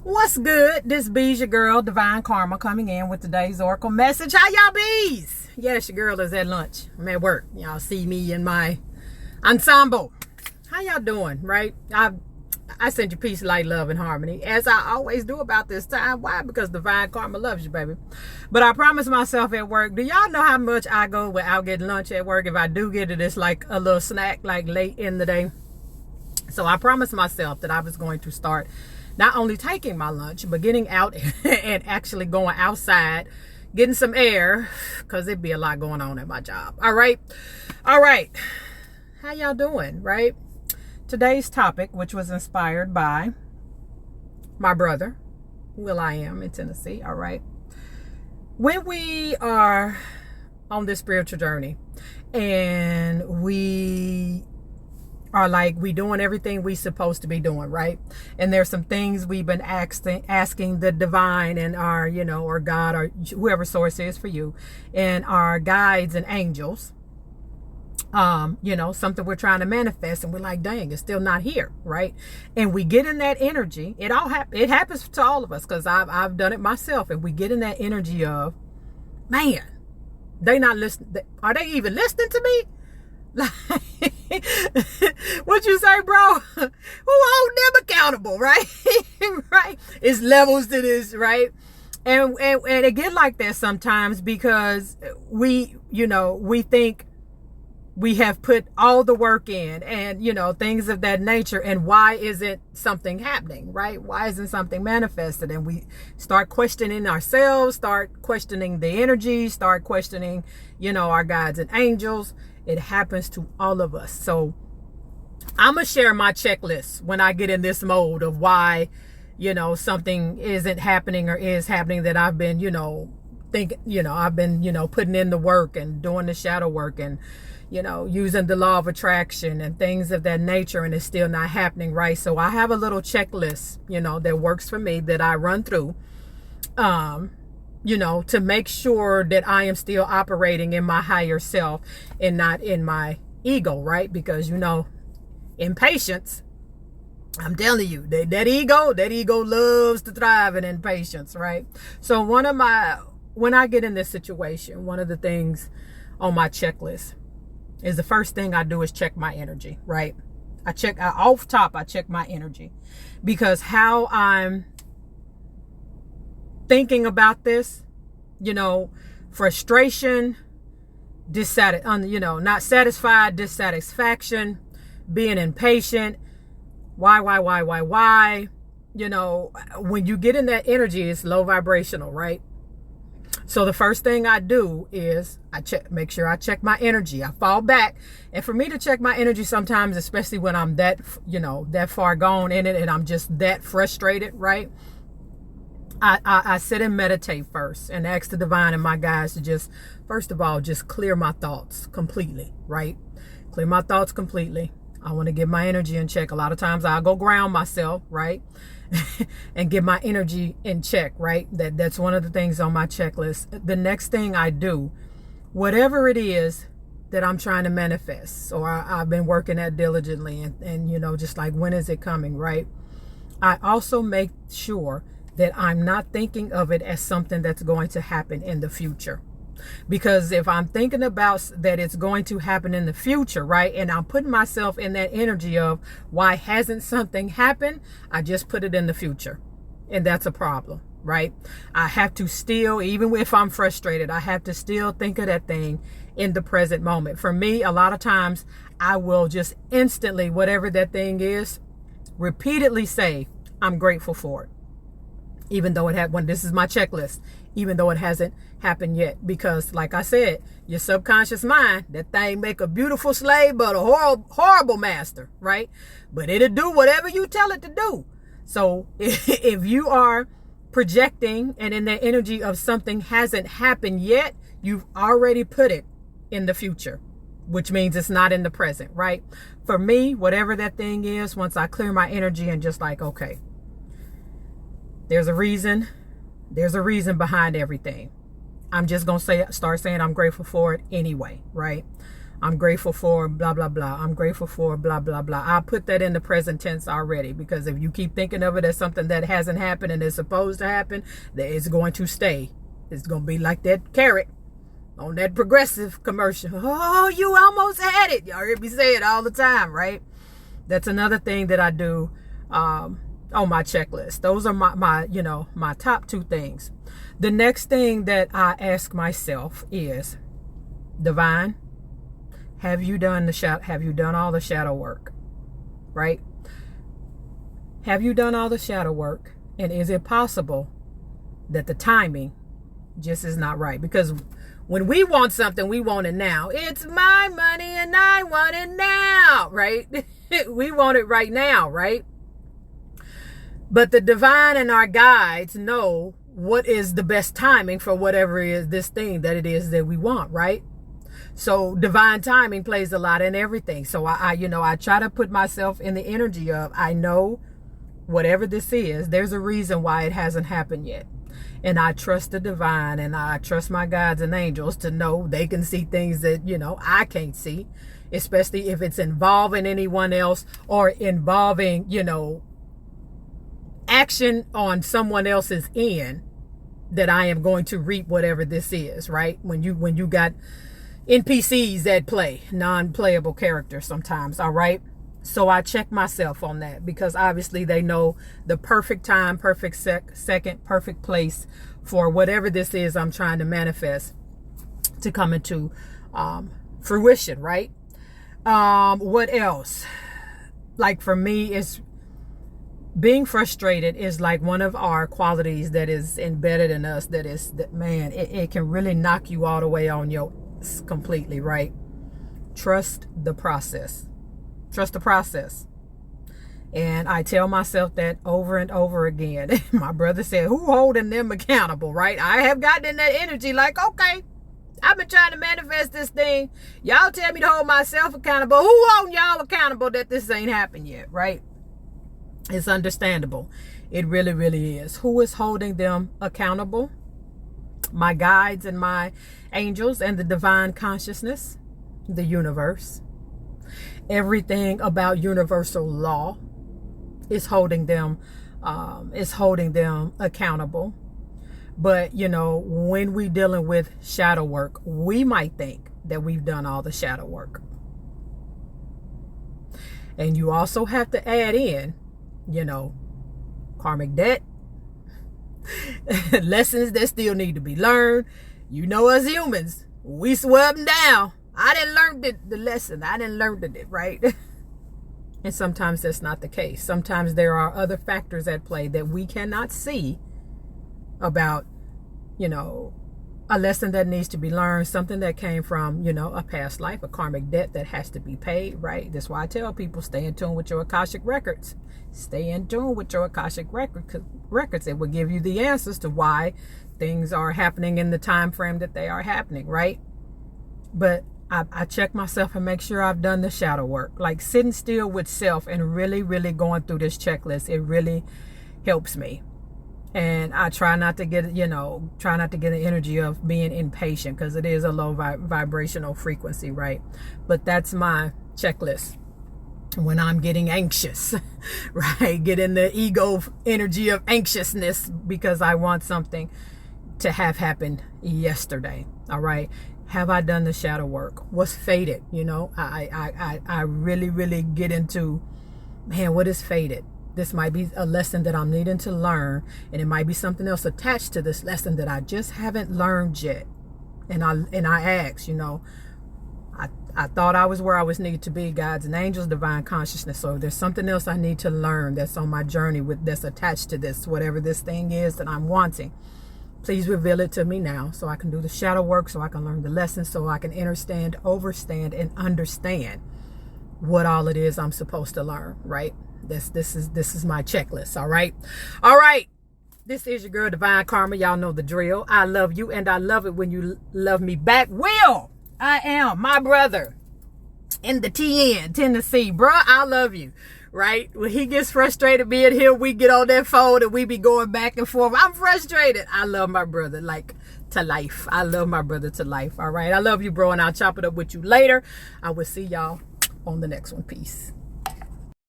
What's good? This bees your girl, Divine Karma, coming in with today's Oracle message. How y'all bees? Yes, your girl is at lunch. I'm at work. Y'all see me in my ensemble. How y'all doing, right? I send you peace, light, love, and harmony, as I always do about this time. Why? Because Divine Karma loves you, baby. But I promise myself at work, do y'all know how much I go without getting lunch at work? If I do get it, it's like a little snack, like late in the day. So I promised myself that I was going to start not only taking my lunch, but getting out and actually going outside, getting some air, because it'd be a lot going on at my job. All right. How y'all doing, right? Today's topic, which was inspired by my brother, Will.I.am in Tennessee. All right. When we are on this spiritual journey and we are like, we doing everything we supposed to be doing, right? And there's some things we've been asking the divine and our, or God, or whoever source is for you, and our guides and angels, something we're trying to manifest, and we're like, dang, it's still not here, right? And we get in that energy. It happens to all of us, because I've done it myself. And we get in that energy of, man, they not listening. Are they even listening to me? Like, what you say, bro? Who hold them accountable, right? Right? It's levels to this, right? And it get like that sometimes, because we think we have put all the work in, and things of that nature, and why isn't something happening, right? Why isn't something manifested? And we start questioning ourselves, start questioning the energy, start questioning our guides and angels. It happens to all of us. So I'm going to share my checklist when I get in this mode of why, something isn't happening or is happening, that I've been, I've been, putting in the work and doing the shadow work and, using the law of attraction and things of that nature, and it's still not happening, right? So I have a little checklist, that works for me, that I run through, to make sure that I am still operating in my higher self and not in my ego, right? Because, impatience, I'm telling you, that ego loves to thrive in impatience, right? So when I get in this situation, one of the things on my checklist is, the first thing I do is check my energy, right? I check my energy, because how I'm thinking about this, frustration, not satisfied, dissatisfaction, being impatient, why, when you get in that energy, it's low vibrational, right? So the first thing I do is make sure I check my energy. I fall back. And for me to check my energy sometimes, especially when I'm that far gone in it and I'm just that frustrated, right? I sit and meditate first and ask the divine and my guides to just, first of all, just clear my thoughts completely, right? Clear my thoughts completely. I want to get my energy in check. A lot of times I'll go ground myself, right? And get my energy in check, right? That's one of the things on my checklist. The next thing I do, whatever it is that I'm trying to manifest, or I've been working at diligently, and just like, when is it coming, right? I also make sure that I'm not thinking of it as something that's going to happen in the future. Because if I'm thinking about that it's going to happen in the future, right, and I'm putting myself in that energy of, why hasn't something happened? I just put it in the future. And that's a problem, right? I have to still, even if I'm frustrated, I have to still think of that thing in the present moment. For me, a lot of times I will just instantly, whatever that thing is, repeatedly say, I'm grateful for it. Even though this is my checklist, even though it hasn't happened yet. Because like I said, your subconscious mind, that thing make a beautiful slave, but a horrible master, right? But it'll do whatever you tell it to do. So if you are projecting and in that energy of something hasn't happened yet, you've already put it in the future, which means it's not in the present, right? For me, whatever that thing is, once I clear my energy and just like, okay, there's a reason behind everything. I'm just going to start saying I'm grateful for it anyway, right? I'm grateful for blah, blah, blah. I'm grateful for blah, blah, blah. I put that in the present tense already, because if you keep thinking of it as something that hasn't happened and is supposed to happen, that it's going to stay. It's going to be like that carrot on that Progressive commercial. Oh, you almost had it. Y'all hear me say it all the time, right? That's another thing that I do on my checklist. Those are my top two things. The next thing that I ask myself is, divine, have you done all the shadow work? Right? Have you done all the shadow work? And is it possible that the timing just is not right? Because when we want something, we want it now. It's my money and I want it now, right? We want it right now, right? But the divine and our guides know what is the best timing for whatever is this thing that it is that we want, right? So divine timing plays a lot in everything. So I try to put myself in the energy of, I know whatever this is, there's a reason why it hasn't happened yet. And I trust the divine, and I trust my guides and angels to know they can see things that, I can't see, especially if it's involving anyone else or involving, action on someone else's end, that I am going to reap whatever this is, right? When you got NPCs that play, non-playable characters sometimes, all right? So I check myself on that, because obviously they know the perfect time, perfect second, perfect place for whatever this is I'm trying to manifest to come into fruition, right? What else? Like for me, it's being frustrated is like one of our qualities that is embedded in us. It can really knock you all the way on your completely, right? Trust the process. Trust the process. And I tell myself that over and over again. My brother said, who holding them accountable, right? I have gotten in that energy like, okay, I've been trying to manifest this thing. Y'all tell me to hold myself accountable. Who holding y'all accountable that this ain't happened yet, right? It's understandable. It really, really is. Who is holding them accountable? My guides and my angels and the divine consciousness, the universe. Everything about universal law is holding them accountable. But when we dealing with shadow work, we might think that we've done all the shadow work. And you also have to add in, karmic debt, lessons that still need to be learned. As humans, we swear them down. I didn't learn the lesson. I didn't learn it, right? And sometimes that's not the case. Sometimes there are other factors at play that we cannot see about, a lesson that needs to be learned, something that came from, a past life, a karmic debt that has to be paid, right? That's why I tell people, stay in tune with your Akashic records. Stay in tune with your Akashic records. It will give you the answers to why things are happening in the time frame that they are happening, right? But I check myself and make sure I've done the shadow work. Like sitting still with self and really, really going through this checklist, it really helps me. And I try not to get the energy of being impatient, because it is a low vibrational frequency, right? But that's my checklist when I'm getting anxious, right? Get in the ego energy of anxiousness because I want something to have happened yesterday, all right? Have I done the shadow work? What's fated? I really, really get into, man, what is fated? This might be a lesson that I'm needing to learn, and it might be something else attached to this lesson that I just haven't learned yet. And I ask, I thought I was where I was needed to be, guides and angels, divine consciousness. So there's something else I need to learn that's on my journey that's attached to this, whatever this thing is that I'm wanting. Please reveal it to me now so I can do the shadow work, so I can learn the lessons, so I can understand, and understand what all it is I'm supposed to learn, right? This is my checklist, all right? All right. This is your girl, Divine Karma. Y'all know the drill. I love you, and I love it when you love me back. Will, I am my brother in the TN, Tennessee. Bruh, I love you, right? When he gets frustrated being here, we get on that phone and we be going back and forth. I'm frustrated. I love my brother. Like, to life. I love my brother to life. All right. I love you, bro. And I'll chop it up with you later. I will see y'all on the next one. Peace.